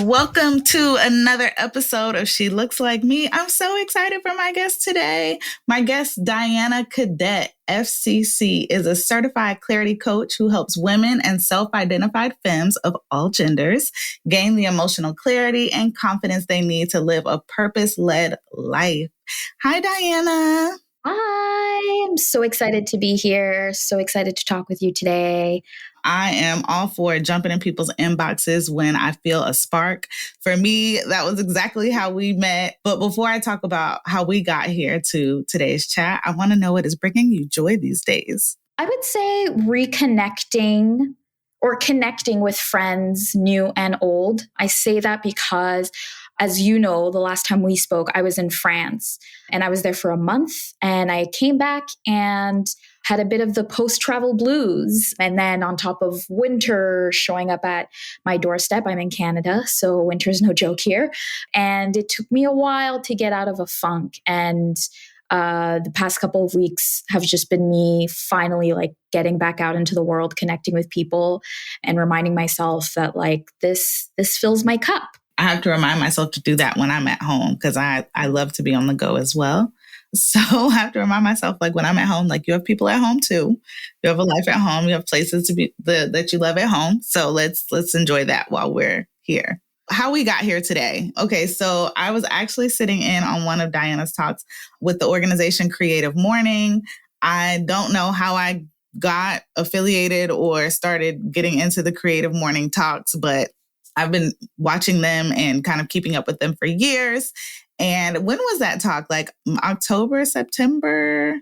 Welcome to another episode of She Looks Like Me. I'm so excited for my guest today. My guest, Dayana Cadet, FCC, is a certified clarity coach who helps women and self-identified femmes of all genders gain the emotional clarity and confidence they need to live a purpose-led life. Hi, Dayana. Hi, I'm so excited to be here. So excited to talk with you today. I am all for jumping in people's inboxes when I feel a spark. For me, that was exactly how we met. But before I talk about how we got here to today's chat, I want to know what is bringing you joy these days. I would say reconnecting or connecting with friends, new and old. I say that because, as you know, the last time we spoke, I was in France and I was there for a month and I came back and had a bit of the post-travel blues. And then on top of winter showing up at my doorstep, I'm in Canada, so winter's no joke here. And it took me a while to get out of a funk. And the past couple of weeks have just been me finally like getting back out into the world, connecting with people and reminding myself that like this fills my cup. I have to remind myself to do that when I'm at home because I love to be on the go as well. So I have to remind myself, like when I'm at home, like you have people at home too. You have a life at home. You have places to be that you love at home. So let's enjoy that while we're here. How we got here today. Okay, so I was actually sitting in on one of Dayana's talks with the organization Creative Morning. I don't know how I got affiliated or started getting into the Creative Morning talks, but I've been watching them and kind of keeping up with them for years. And when was that talk? Like October, September?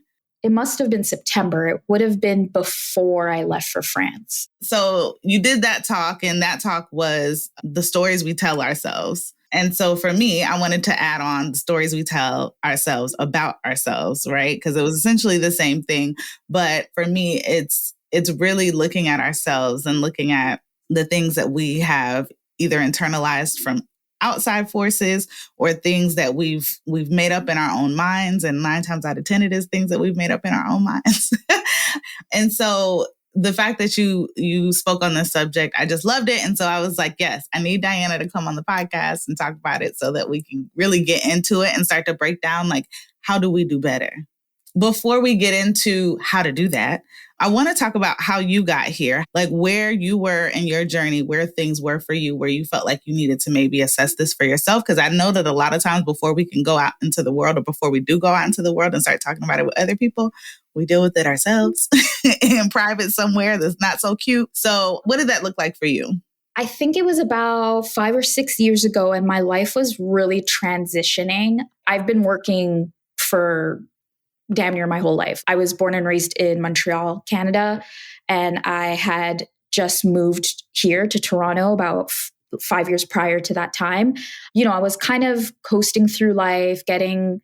It must have been September. It would have been before I left for France. So you did that talk, and that talk was the stories we tell ourselves. And so for me, I wanted to add on the stories we tell ourselves about ourselves, right? Because it was essentially the same thing. But for me, it's really looking at ourselves and looking at the things that we have either internalized from outside forces or things that we've made up in our own minds. And 9 times out of 10, it is things that we've made up in our own minds. And so the fact that you spoke on this subject, I just loved it. And so I was like, yes, I need Dayana to come on the podcast and talk about it so that we can really get into it and start to break down, like, how do we do better? Before we get into how to do that, I want to talk about how you got here, like where you were in your journey, where things were for you, where you felt like you needed to maybe assess this for yourself. Because I know that a lot of times before we can go out into the world or before we do go out into the world and start talking about it with other people, we deal with it ourselves in private somewhere that's not so cute. So what did that look like for you? I think it was about 5 or 6 years ago and my life was really transitioning. I've been working for damn near my whole life. I was born and raised in Montreal, Canada, and I had just moved here to Toronto about 5 years prior to that time. You know, I was kind of coasting through life, getting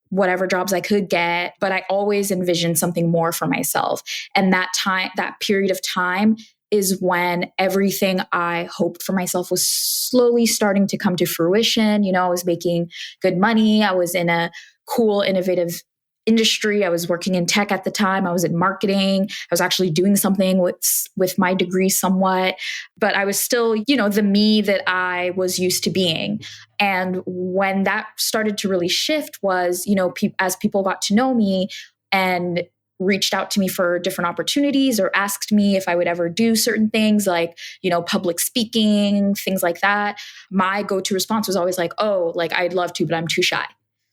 whatever jobs I could get, but I always envisioned something more for myself. And that period of time is when everything I hoped for myself was slowly starting to come to fruition. You know, I was making good money. I was in a cool, innovative industry. I was working in tech at the time. I was in marketing. I was actually doing something with my degree somewhat, but I was still, you know, the me that I was used to being. And when that started to really shift was, you know, as people got to know me and reached out to me for different opportunities or asked me if I would ever do certain things like, you know, public speaking, things like that, my go-to response was always like, oh, like I'd love to, but I'm too shy.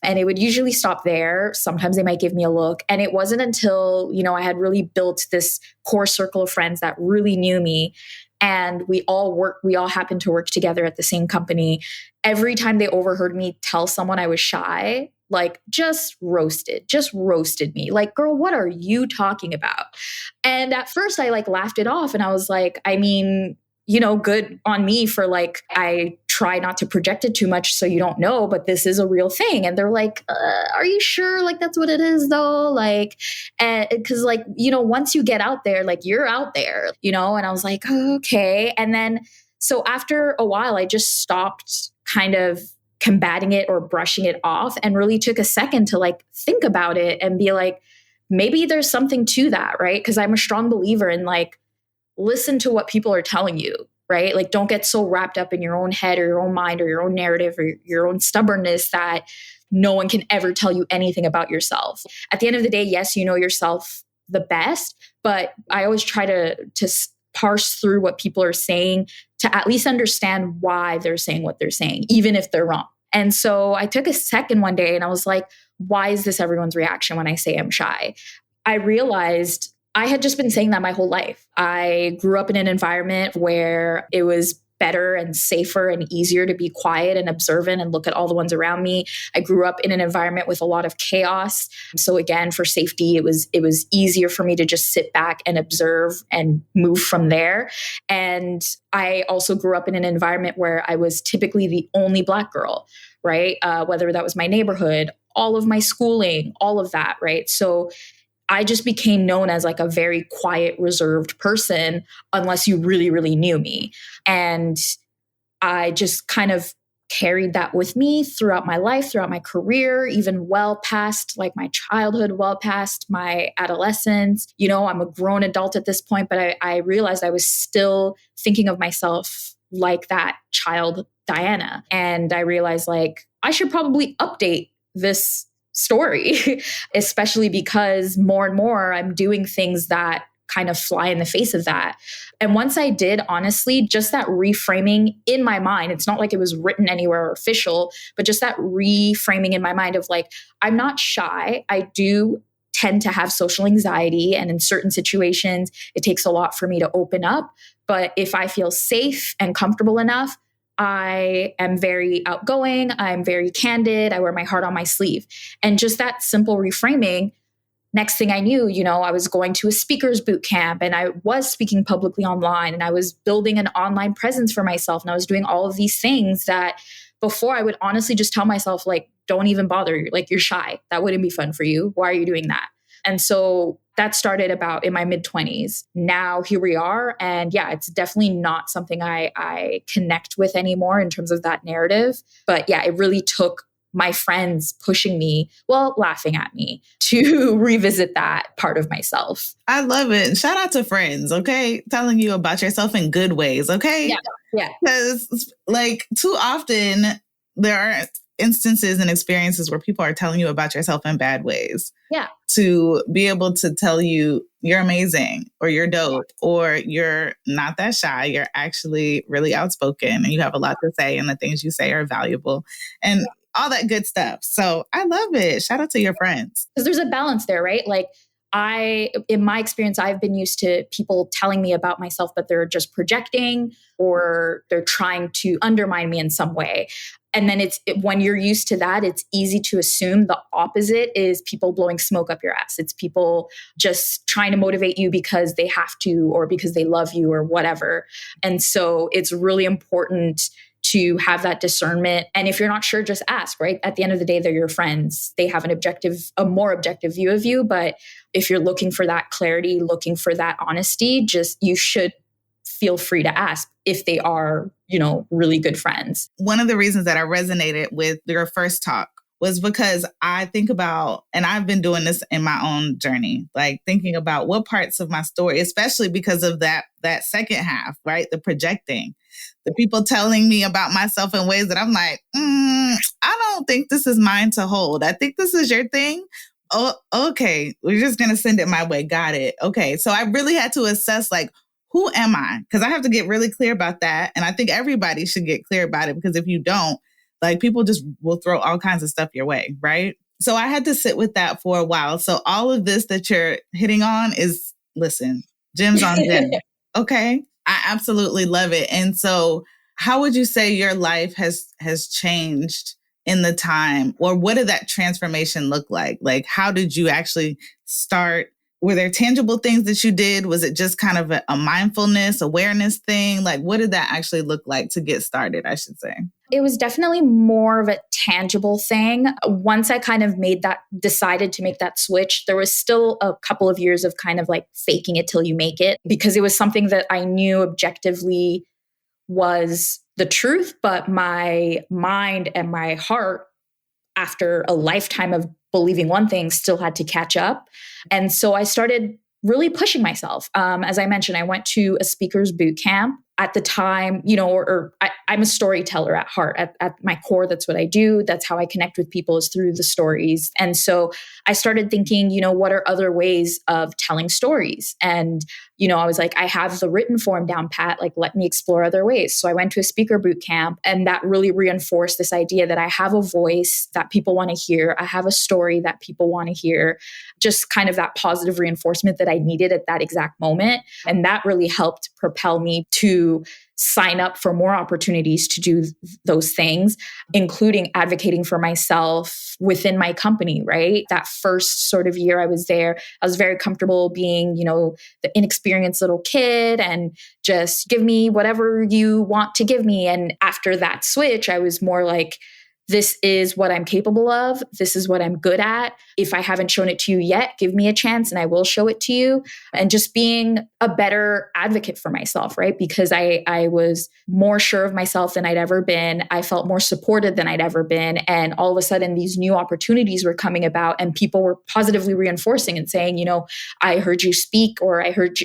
And it would usually stop there. Sometimes they might give me a look. And it wasn't until, you know, I had really built this core circle of friends that really knew me. And we all happened to work together at the same company. Every time they overheard me tell someone I was shy, like just roasted me. Like, girl, what are you talking about? And at first I like laughed it off. And I was like, I mean, you know, good on me for like, I try not to project it too much so you don't know, but this is a real thing. And they're like, are you sure? Like, that's what it is though? Like, cause like, you know, once you get out there, like you're out there, you know? And I was like, okay. And then, so after a while, I just stopped kind of combating it or brushing it off and really took a second to like think about it and be like, maybe there's something to that, right? Cause I'm a strong believer in like, listen to what people are telling you. right? Like, don't get so wrapped up in your own head or your own mind or your own narrative or your own stubbornness that no one can ever tell you anything about yourself. At the end of the day, yes, you know yourself the best, but I always try to parse through what people are saying to at least understand why they're saying what they're saying, even if they're wrong. And so I took a second one day and I was like, why is this everyone's reaction when I say I'm shy? I realized I had just been saying that my whole life. I grew up in an environment where it was better and safer and easier to be quiet and observant and look at all the ones around me. I grew up in an environment with a lot of chaos. So again, for safety, it was easier for me to just sit back and observe and move from there. And I also grew up in an environment where I was typically the only Black girl, right? Whether that was my neighborhood, all of my schooling, all of that, right? So I just became known as like a very quiet, reserved person unless you really, really knew me. And I just kind of carried that with me throughout my life, throughout my career, even well past like my childhood, well past my adolescence. You know, I'm a grown adult at this point, but I realized I was still thinking of myself like that child Dayana. And I realized like I should probably update this story, especially because more and more I'm doing things that kind of fly in the face of that. And once I did, honestly, just that reframing in my mind, it's not like it was written anywhere or official, but just that reframing in my mind of like, I'm not shy. I do tend to have social anxiety. And in certain situations, it takes a lot for me to open up. But if I feel safe and comfortable enough, I am very outgoing. I'm very candid. I wear my heart on my sleeve. And just that simple reframing, next thing I knew, you know, I was going to a speaker's boot camp and I was speaking publicly online and I was building an online presence for myself. And I was doing all of these things that before I would honestly just tell myself, like, don't even bother. Like, you're shy. That wouldn't be fun for you. Why are you doing that? And so that started about in my mid-20s. Now here we are. And yeah, it's definitely not something I connect with anymore in terms of that narrative. But yeah, it really took my friends pushing me, well, laughing at me, to revisit that part of myself. I love it. And shout out to friends, okay? Telling you about yourself in good ways, okay? Yeah. Yeah. Because like too often there are instances and experiences where people are telling you about yourself in bad ways. Yeah. To be able to tell you you're amazing or you're dope or you're not that shy, you're actually really outspoken and you have a lot to say and the things you say are valuable and all that good stuff. So I love it. Shout out to your friends. Because there's a balance there, right? Like in my experience, I've been used to people telling me about myself, but they're just projecting or they're trying to undermine me in some way. And then when you're used to that, it's easy to assume the opposite is people blowing smoke up your ass. It's people just trying to motivate you because they have to or because they love you or whatever. And so it's really important to have that discernment. And if you're not sure, just ask, right? At the end of the day, they're your friends. They have a more objective view of you. But if you're looking for that clarity, looking for that honesty, you should feel free to ask if they are, really good friends. One of the reasons that I resonated with your first talk was because I think about, and I've been doing this in my own journey, like thinking about what parts of my story, especially because of that second half, right? The projecting, the people telling me about myself in ways that I'm like, I don't think this is mine to hold. I think this is your thing. Oh, okay. We're just going to send it my way. Got it. Okay. So I really had to assess like, who am I? Because I have to get really clear about that. And I think everybody should get clear about it because if you don't, like people just will throw all kinds of stuff your way, right? So I had to sit with that for a while. So all of this that you're hitting on is, listen, gems on gems. Okay. I absolutely love it. And so how would you say your life has changed in the time, or what did that transformation look like? Like, how did you actually start? Were there tangible things that you did? Was it just kind of a mindfulness, awareness thing? Like, what did that actually look like to get started, I should say? It was definitely more of a tangible thing. Once I kind of decided to make that switch, there was still a couple of years of kind of like faking it till you make it, because it was something that I knew objectively was the truth, but my mind and my heart, after a lifetime of believing one thing, still had to catch up. And so I started really pushing myself. As I mentioned, I went to a speaker's boot camp at the time, I'm a storyteller at heart. At my core, that's what I do. That's how I connect with people, is through the stories. And so I started thinking, what are other ways of telling stories? And, I was like, I have the written form down pat, like, let me explore other ways. So I went to a speaker boot camp, and that really reinforced this idea that I have a voice that people want to hear. I have a story that people want to hear, just kind of that positive reinforcement that I needed at that exact moment. And that really helped propel me to sign up for more opportunities to do those things, including advocating for myself within my company, right? That first sort of year I was there, I was very comfortable being, the inexperienced little kid and just give me whatever you want to give me. And after that switch, I was more like, this is what I'm capable of. This is what I'm good at. If I haven't shown it to you yet, give me a chance and I will show it to you. And just being a better advocate for myself, right? Because I was more sure of myself than I'd ever been. I felt more supported than I'd ever been. And all of a sudden, these new opportunities were coming about and people were positively reinforcing and saying, I heard you speak, or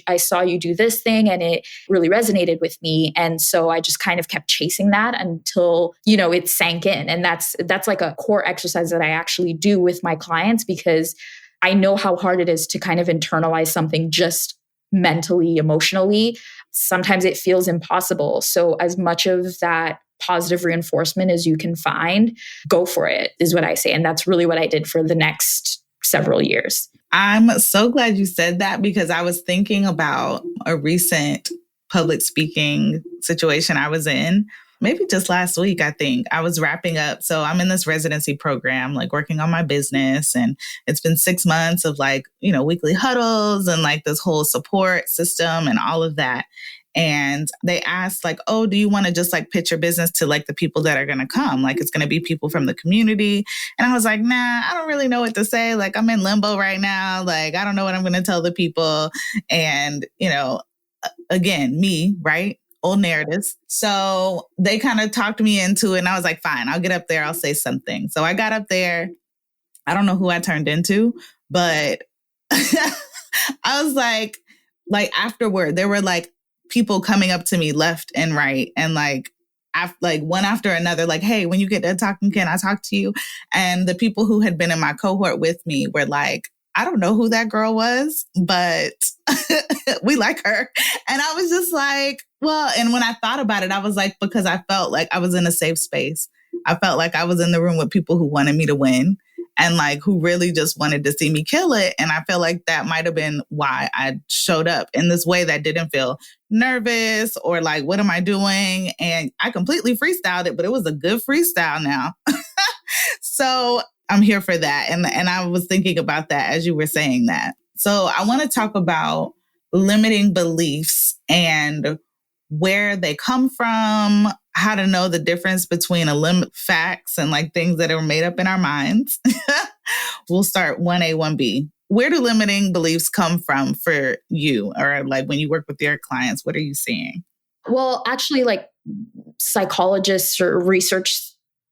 I saw you do this thing and it really resonated with me. And so I just kind of kept chasing that until, it sank in. And that's like a core exercise that I actually do with my clients, because I know how hard it is to kind of internalize something just mentally, emotionally. Sometimes it feels impossible. So as much of that positive reinforcement as you can find, go for it, is what I say. And that's really what I did for the next several years. I'm so glad you said that, because I was thinking about a recent public speaking situation I was in. Maybe just last week, I think. I was wrapping up. So I'm in this residency program, like working on my business. And it's been 6 months of weekly huddles and like this whole support system and all of that. And they asked oh, do you want to just pitch your business to the people that are going to come? It's going to be people from the community. And I was like, nah, I don't really know what to say. I'm in limbo right now. I don't know what I'm going to tell the people. And, again, me, right? Old narratives. So they kind of talked me into it and I was like, fine, I'll get up there. I'll say something. So I got up there. I don't know who I turned into, but I was like afterward, there were people coming up to me left and right. And one after another, hey, when you get done talking, can I talk to you? And the people who had been in my cohort with me were like, I don't know who that girl was, but we like her. And I was just like, well, and when I thought about it, I was like, because I felt like I was in a safe space. I felt like I was in the room with people who wanted me to win and who really just wanted to see me kill it. And I feel like that might have been why I showed up in this way that didn't feel nervous or what am I doing? And I completely freestyled it, but it was a good freestyle now. So I'm here for that. And I was thinking about that as you were saying that. So I want to talk about limiting beliefs and where they come from, how to know the difference between facts and things that are made up in our minds. We'll start 1A, 1B. Where do limiting beliefs come from for you? Or when you work with your clients, what are you seeing? Well, actually, psychologists or research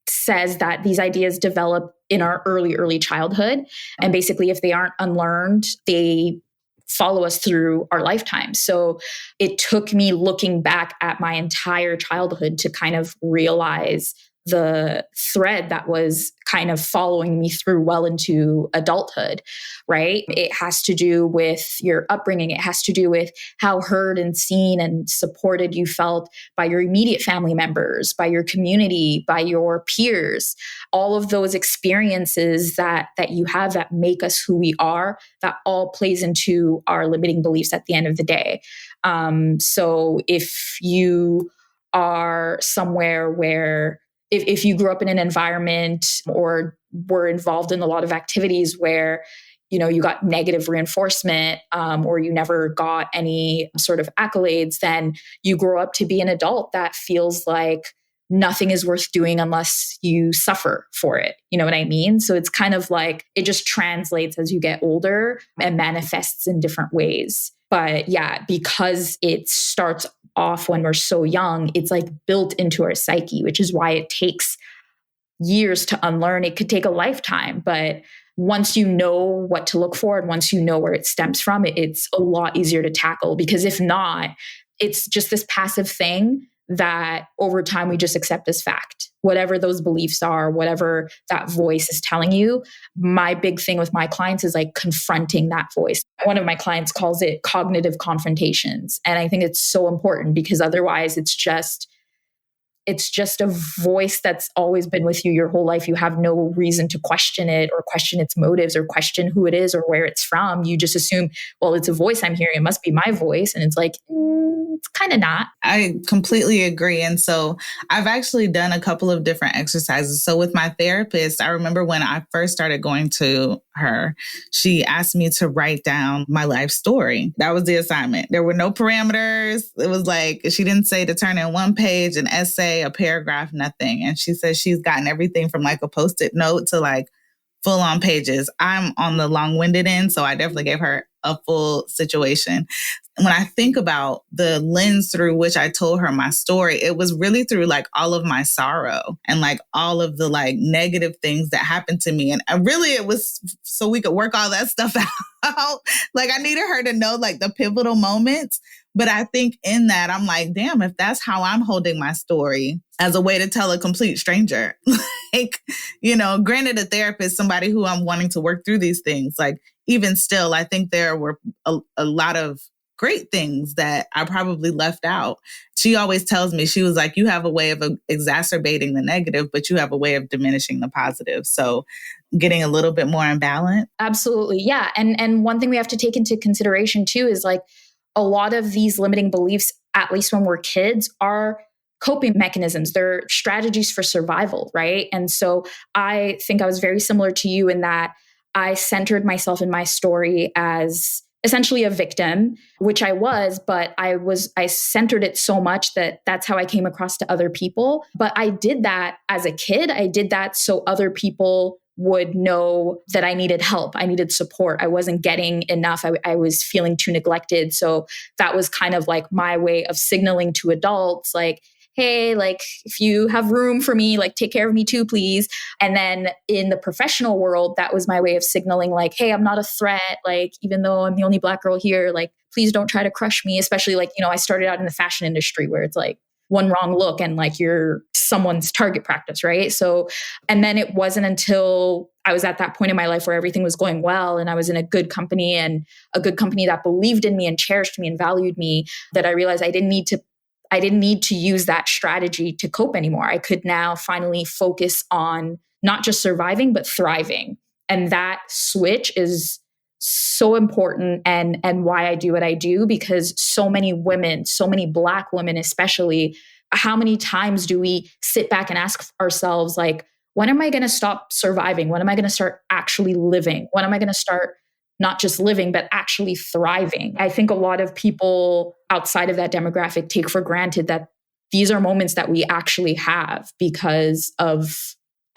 says that these ideas develop in our early childhood. And basically, if they aren't unlearned, they follow us through our lifetime. So it took me looking back at my entire childhood to kind of realize the thread that was kind of following me through well into adulthood, right? It has to do with your upbringing. It has to do with how heard and seen and supported you felt by your immediate family members, by your community, by your peers. All of those experiences that you have that make us who we are, that all plays into our limiting beliefs at the end of the day. So if you are somewhere where if you grew up in an environment or were involved in a lot of activities where, you got negative reinforcement or you never got any sort of accolades, then you grow up to be an adult that feels like nothing is worth doing unless you suffer for it. You know what I mean? So it's kind of it just translates as you get older and manifests in different ways. But yeah, because it starts off when we're so young, it's built into our psyche, which is why it takes years to unlearn. It could take a lifetime, but once you know what to look for and once you know where it stems from, it's a lot easier to tackle, because if not, it's just this passive thing that over time we just accept as fact. Whatever those beliefs are, whatever that voice is telling you. My big thing with my clients is like confronting that voice. One of my clients calls it cognitive confrontations. And I think it's so important because otherwise it's just a voice that's always been with you your whole life. You have no reason to question it or question its motives or question who it is or where it's from. You just assume, well, it's a voice I'm hearing. It must be my voice. And it's like, it's kind of not. I completely agree. And so I've actually done a couple of different exercises. So with my therapist, I remember when I first started going to her, she asked me to write down my life story. That was the assignment. There were no parameters. It was like, she didn't say to turn in one page, an essay, a paragraph, nothing. And she says she's gotten everything from like a Post-it note to like full on pages. I'm on the long-winded end, so I definitely gave her a full situation. When I think about the lens through which I told her my story, it was really through like all of my sorrow and like all of the like negative things that happened to me. And really it was so we could work all that stuff out. Like I needed her to know like the pivotal moments. But I think in that, I'm like, damn, if that's how I'm holding my story as a way to tell a complete stranger, like, you know, granted a therapist, somebody who I'm wanting to work through these things, like even still, I think there were a lot of great things that I probably left out. She always tells me, she was like, you have a way of exacerbating the negative, but you have a way of diminishing the positive. So getting a little bit more in balance. Absolutely. Yeah. And one thing we have to take into consideration too is like a lot of these limiting beliefs, at least when we're kids, are coping mechanisms. They're strategies for survival, right? And so I think I was very similar to you in that I centered myself in my story as essentially a victim, which I was, but I centered it so much that that's how I came across to other people. But I did that as a kid. I did that so other people would know that I needed help. I needed support. I wasn't getting enough. I was feeling too neglected. So that was kind of like my way of signaling to adults, like, hey, like if you have room for me, like take care of me too, please. And then in the professional world, that was my way of signaling like, hey, I'm not a threat. Like, even though I'm the only Black girl here, like, please don't try to crush me. Especially like, you know, I started out in the fashion industry where it's like one wrong look and like you're someone's target practice, right? So, and then it wasn't until I was at that point in my life where everything was going well and I was in a good company and a good company that believed in me and cherished me and valued me that I realized I didn't need to use that strategy to cope anymore. I could now finally focus on not just surviving, but thriving. And that switch is so important and why I do what I do, because so many women, so many Black women especially, how many times do we sit back and ask ourselves, like, when am I going to stop surviving? When am I going to start actually living? When am I going to start not just living, but actually thriving? I think a lot of people outside of that demographic take for granted that these are moments that we actually have because of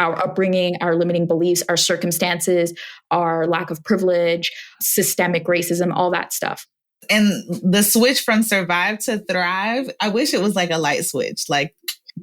our upbringing, our limiting beliefs, our circumstances, our lack of privilege, systemic racism, all that stuff. And the switch from survive to thrive, I wish it was like a light switch, like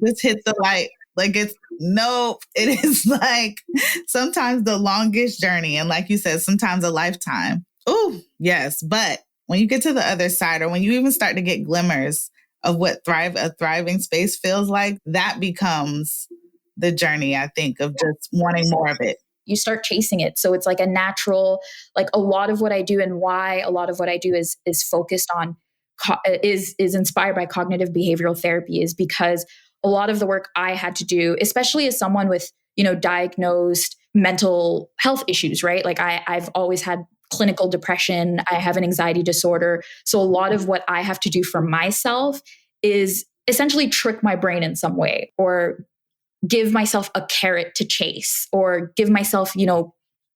just hit the light. Like nope, it is like sometimes the longest journey. And like you said, sometimes a lifetime. Oh, yes. But when you get to the other side, or when you even start to get glimmers of what a thriving space feels like, that becomes the journey, I think, of just wanting more of it. You start chasing it. So it's like a natural, like a lot of what I do and why a lot of what I do is focused on, is inspired by cognitive behavioral therapy, is because a lot of the work I had to do, especially as someone with, you know, diagnosed mental health issues, right? Like I've always had clinical depression. I have an anxiety disorder. So a lot of what I have to do for myself is essentially trick my brain in some way, or give myself a carrot to chase, or give myself, you know,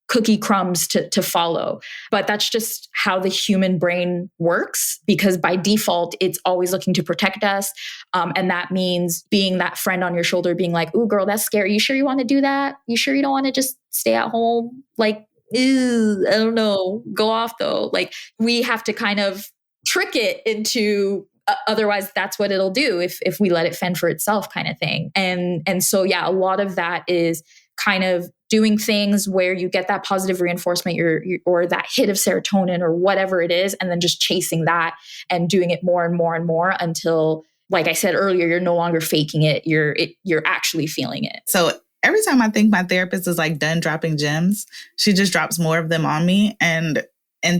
cookie crumbs to follow. But that's just how the human brain works, because by default, it's always looking to protect us. And that means being that friend on your shoulder, being like, ooh, girl, that's scary. You sure you want to do that? You sure you don't want to just stay at home? Like, ew, I don't know. Go off though. Like, we have to kind of trick it into otherwise that's what it'll do if we let it fend for itself, kind of thing. And so, yeah, a lot of that is kind of doing things where you get that positive reinforcement or that hit of serotonin or whatever it is, and then just chasing that and doing it more and more and more until, like I said earlier, you're no longer faking it. You're actually feeling it. So every time I think my therapist is like done dropping gems, she just drops more of them on me. And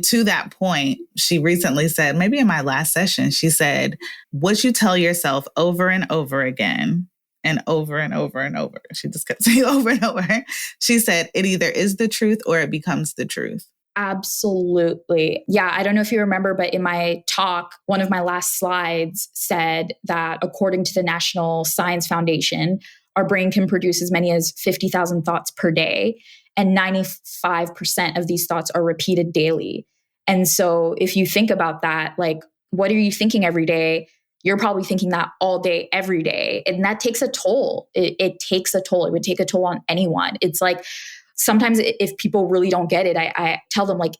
to that point, she recently said, maybe in my last session, she said, what you tell yourself over and over again and over and over and over. She just kept saying over and over. She said, it either is the truth or it becomes the truth. Absolutely. Yeah. I don't know if you remember, but in my talk, one of my last slides said that according to the National Science Foundation, our brain can produce as many as 50,000 thoughts per day. And 95% of these thoughts are repeated daily. And so if you think about that, like, what are you thinking every day? You're probably thinking that all day, every day. And that takes a toll. It takes a toll. It would take a toll on anyone. It's like, sometimes if people really don't get it, I tell them, like,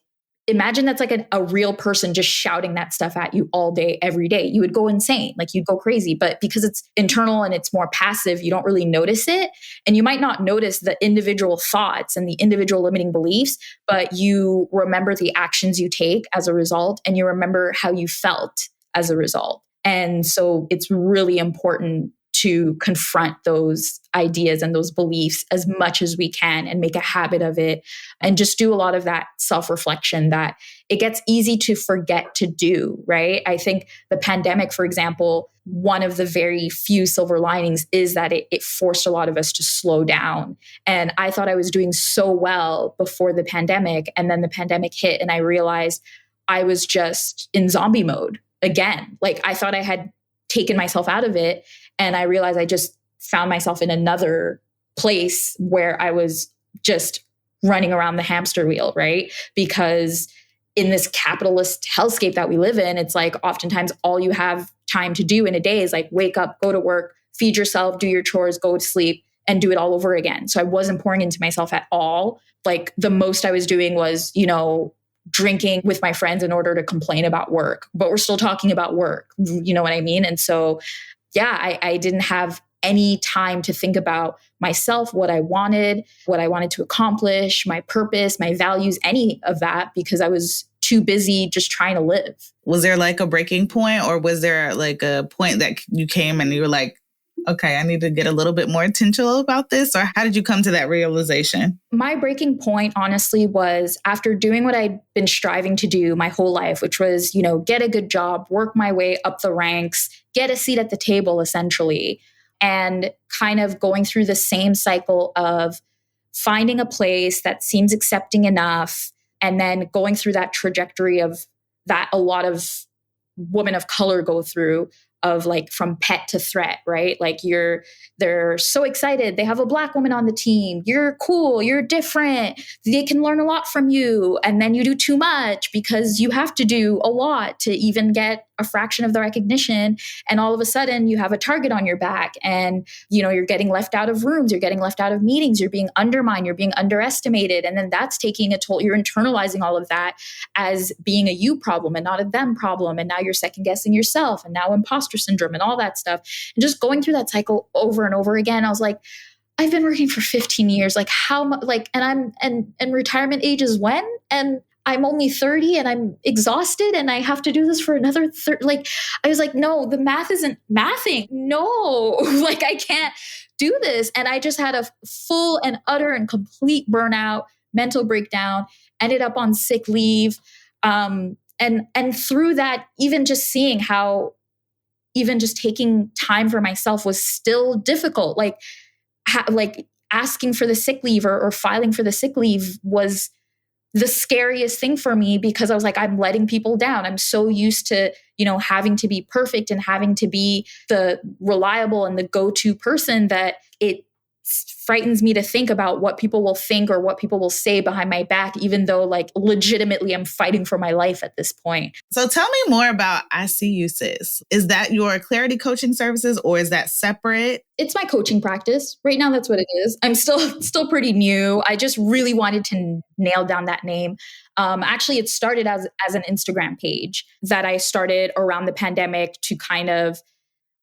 imagine that's like a real person just shouting that stuff at you all day, every day. You would go insane, like you'd go crazy. But because it's internal and it's more passive, you don't really notice it. And you might not notice the individual thoughts and the individual limiting beliefs, but you remember the actions you take as a result, and you remember how you felt as a result. And so it's really important to confront those ideas and those beliefs as much as we can and make a habit of it, and just do a lot of that self-reflection that it gets easy to forget to do, right? I think the pandemic, for example, one of the very few silver linings is that it forced a lot of us to slow down. And I thought I was doing so well before the pandemic, and then the pandemic hit and I realized I was just in zombie mode again. Like, I thought I had taken myself out of it, and I realized I just found myself in another place where I was just running around the hamster wheel, right? Because in this capitalist hellscape that we live in, it's like oftentimes all you have time to do in a day is like wake up, go to work, feed yourself, do your chores, go to sleep, and do it all over again. So I wasn't pouring into myself at all. Like, the most I was doing was, drinking with my friends in order to complain about work, but we're still talking about work. You know what I mean? And so, yeah, I didn't have any time to think about myself, what I wanted to accomplish, my purpose, my values, any of that, because I was too busy just trying to live. Was there like a breaking point, or was there like a point that you came and you were like, okay, I need to get a little bit more intentional about this? Or how did you come to that realization? My breaking point, honestly, was after doing what I'd been striving to do my whole life, which was, get a good job, work my way up the ranks, get a seat at the table, essentially, and kind of going through the same cycle of finding a place that seems accepting enough, and then going through that trajectory of that a lot of women of color go through, of like from pet to threat, right? Like they're so excited. They have a Black woman on the team. You're cool. You're different. They can learn a lot from you. And then you do too much because you have to do a lot to even get a fraction of the recognition. And all of a sudden you have a target on your back, and, you're getting left out of rooms. You're getting left out of meetings. You're being undermined. You're being underestimated. And then that's taking a toll. You're internalizing all of that as being a you problem and not a them problem. And now you're second guessing yourself, and now imposter syndrome and all that stuff. And just going through that cycle over and over again, I was like, I've been working for 15 years. Like, how much, like, and retirement age is when? And I'm only 30 and I'm exhausted and I have to do this for another 30. Like, I was like, no, the math isn't mathing. No, like, I can't do this. And I just had a full and utter and complete burnout, mental breakdown, ended up on sick leave. And through that, even just seeing how even just taking time for myself was still difficult. Like, asking for the sick leave or filing for the sick leave was the scariest thing for me, because I was like, I'm letting people down. I'm so used to, having to be perfect and having to be the reliable and the go-to person that it frightens me to think about what people will think or what people will say behind my back, even though, like, legitimately I'm fighting for my life at this point. So tell me more about I See You Sis. Is that your clarity coaching services, or is that separate? It's my coaching practice. Right now, that's what it is. I'm still pretty new. I just really wanted to nail down that name. Actually, it started as an Instagram page that I started around the pandemic to kind of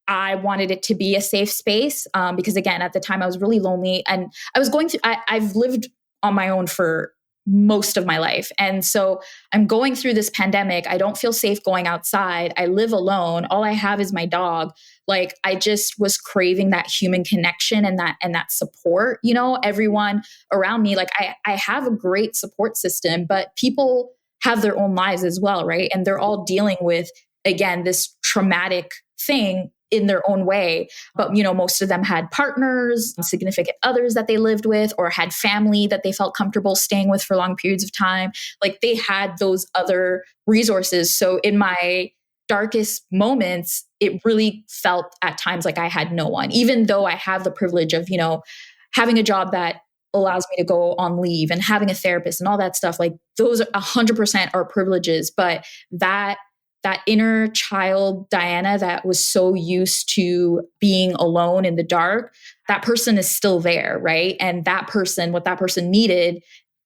I wanted it to be a safe space because, again, at the time I was really lonely and I was going through, I've lived on my own for most of my life. And so I'm going through this pandemic. I don't feel safe going outside. I live alone. All I have is my dog. Like, I just was craving that human connection and that support, everyone around me. Like, I have a great support system, but people have their own lives as well, right? And they're all dealing with, again, this traumatic thing in their own way. But, most of them had partners, significant others that they lived with, or had family that they felt comfortable staying with for long periods of time. Like, they had those other resources. So in my darkest moments, it really felt at times like I had no one, even though I have the privilege of, having a job that allows me to go on leave and having a therapist and all that stuff. Like, those 100% are privileges, but that inner child Dayana that was so used to being alone in the dark, that person is still there, right? And that person, what that person needed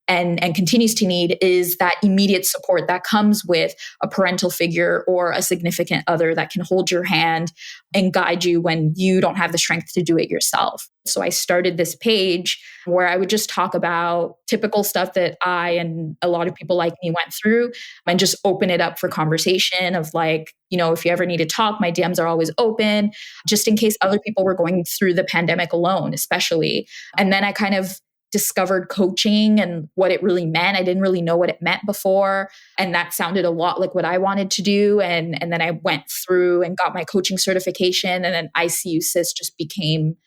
and continues to need is that immediate support that comes with a parental figure or a significant other that can hold your hand and guide you when you don't have the strength to do it yourself. So I started this page where I would just talk about typical stuff that I and a lot of people like me went through and just open it up for conversation of like, if you ever need to talk, my DMs are always open, just in case other people were going through the pandemic alone, especially. And then I kind of discovered coaching and what it really meant. I didn't really know what it meant before. And that sounded a lot like what I wanted to do. And then I went through and got my coaching certification. And then I See You Sis just became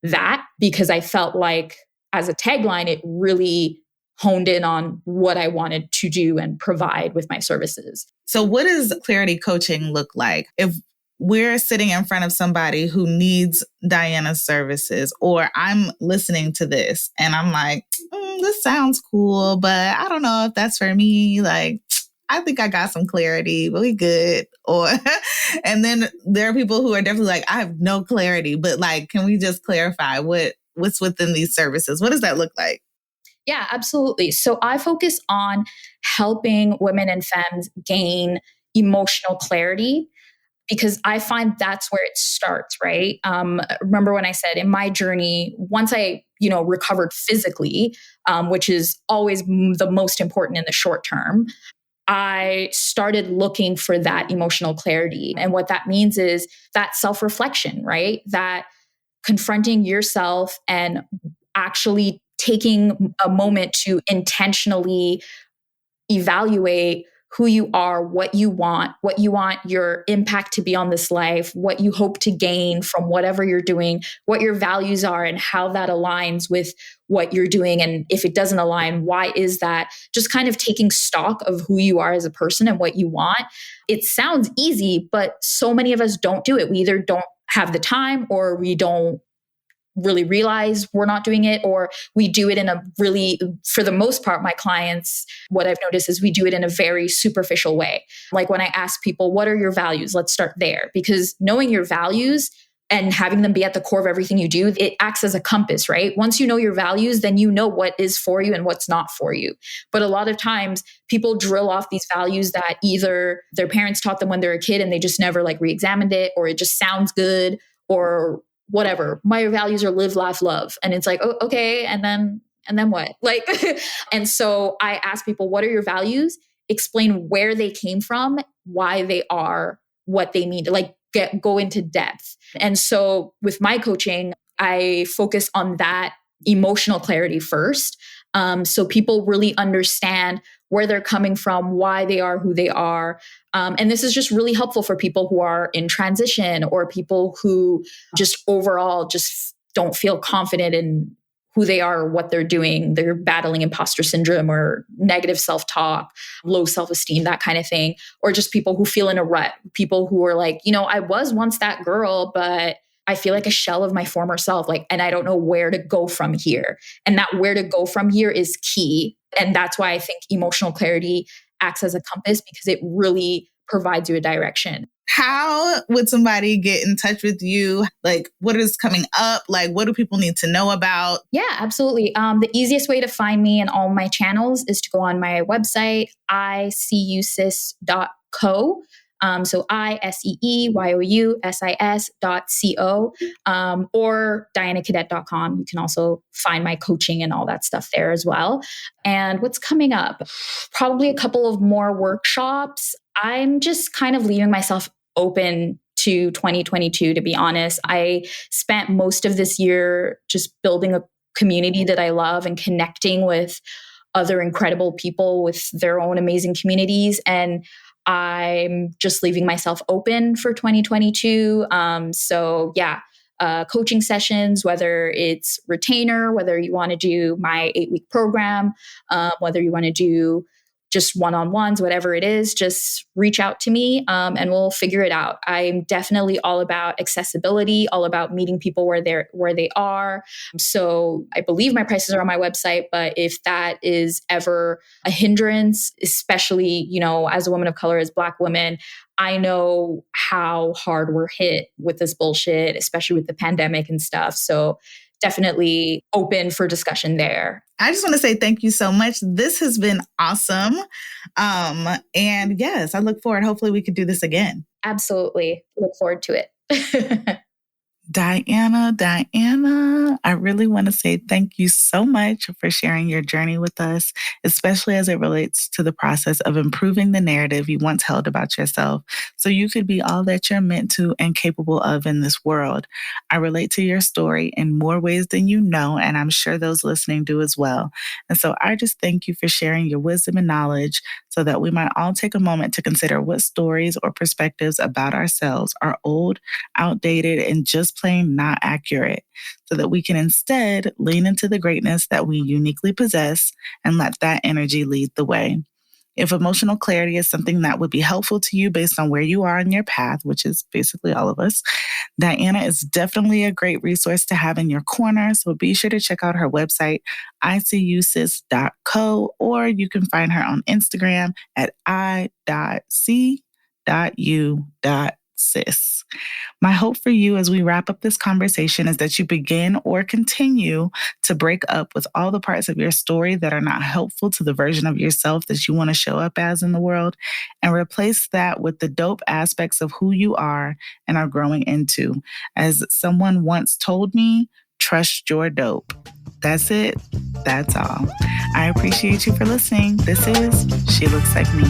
that, because I felt like as a tagline, it really honed in on what I wanted to do and provide with my services. So what does clarity coaching look like? If we're sitting in front of somebody who needs Dayana's services, or I'm listening to this and I'm like, this sounds cool, but I don't know if that's for me. Like, I think I got some clarity, but we good. Or, and then there are people who are definitely like, I have no clarity, but like, can we just clarify what's within these services? What does that look like? Yeah, absolutely. So I focus on helping women and femmes gain emotional clarity, because I find that's where it starts, right? Remember when I said in my journey, once I, recovered physically, which is always the most important in the short term, I started looking for that emotional clarity. And what that means is that self-reflection, right? That confronting yourself and actually taking a moment to intentionally evaluate who you are, what you want your impact to be on this life, what you hope to gain from whatever you're doing, what your values are, and how that aligns with what you're doing. And if it doesn't align, why is that? Just kind of taking stock of who you are as a person and what you want. It sounds easy, but so many of us don't do it. We either don't have the time, or we don't really realize we're not doing it, or we do it in a really, for the most part, my clients, what I've noticed is we do it in a very superficial way. Like when I ask people, what are your values? Let's start there, because knowing your values and having them be at the core of everything you do, it acts as a compass, right? Once you know your values, then you know what is for you and what's not for you. But a lot of times people drill off these values that either their parents taught them when they were a kid and they just never like re-examined it, or it just sounds good, or whatever. My values are live, laugh, love. And it's like, oh, okay. And then what? Like, and so I ask people, what are your values? Explain where they came from, why they are what they mean, like go into depth. And so with my coaching, I focus on that emotional clarity first. So people really understand where they're coming from, why they are who they are. And this is just really helpful for people who are in transition, or people who just overall just don't feel confident in who they are or what they're doing. They're battling imposter syndrome or negative self-talk, low self-esteem, that kind of thing. Or just people who feel in a rut, people who are like, I was once that girl, but I feel like a shell of my former self, and I don't know where to go from here. And that where to go from here is key. And that's why I think emotional clarity acts as a compass, because it really provides you a direction. How would somebody get in touch with you? Like, what is coming up? Like, what do people need to know about? Yeah, absolutely. The easiest way to find me in all my channels is to go on my website, icusis.co. So ISEEYOUSIS.co, or DayanaCadet.com. You can also find my coaching and all that stuff there as well. And what's coming up? Probably a couple of more workshops. I'm just kind of leaving myself open to 2022, to be honest. I spent most of this year just building a community that I love and connecting with other incredible people with their own amazing communities. And I'm just leaving myself open for 2022. Coaching sessions, whether it's retainer, whether you want to do my 8-week program, whether you want to do just one-on-ones, whatever it is, just reach out to me, and we'll figure it out. I'm definitely all about accessibility, all about meeting people where they are. So I believe my prices are on my website, but if that is ever a hindrance, especially, as a woman of color, as Black women, I know how hard we're hit with this bullshit, especially with the pandemic and stuff. So definitely open for discussion there. I just want to say thank you so much. This has been awesome. And yes, I look forward. Hopefully we could do this again. Absolutely. Look forward to it. Dayana, I really want to say thank you so much for sharing your journey with us, especially as it relates to the process of improving the narrative you once held about yourself so you could be all that you're meant to and capable of in this world. I relate to your story in more ways than you know, and I'm sure those listening do as well. And so I just thank you for sharing your wisdom and knowledge so that we might all take a moment to consider what stories or perspectives about ourselves are old, outdated, and just plain not accurate, so that we can instead lean into the greatness that we uniquely possess and let that energy lead the way. If emotional clarity is something that would be helpful to you based on where you are in your path, which is basically all of us, Dayana is definitely a great resource to have in your corner. So be sure to check out her website, ICUSIS.co, or you can find her on Instagram at I.C.U.sis. My hope for you as we wrap up this conversation is that you begin or continue to break up with all the parts of your story that are not helpful to the version of yourself that you want to show up as in the world, and replace that with the dope aspects of who you are and are growing into. As someone once told me, trust your dope. That's it. That's all. I appreciate you for listening. This is She Looks Like Me.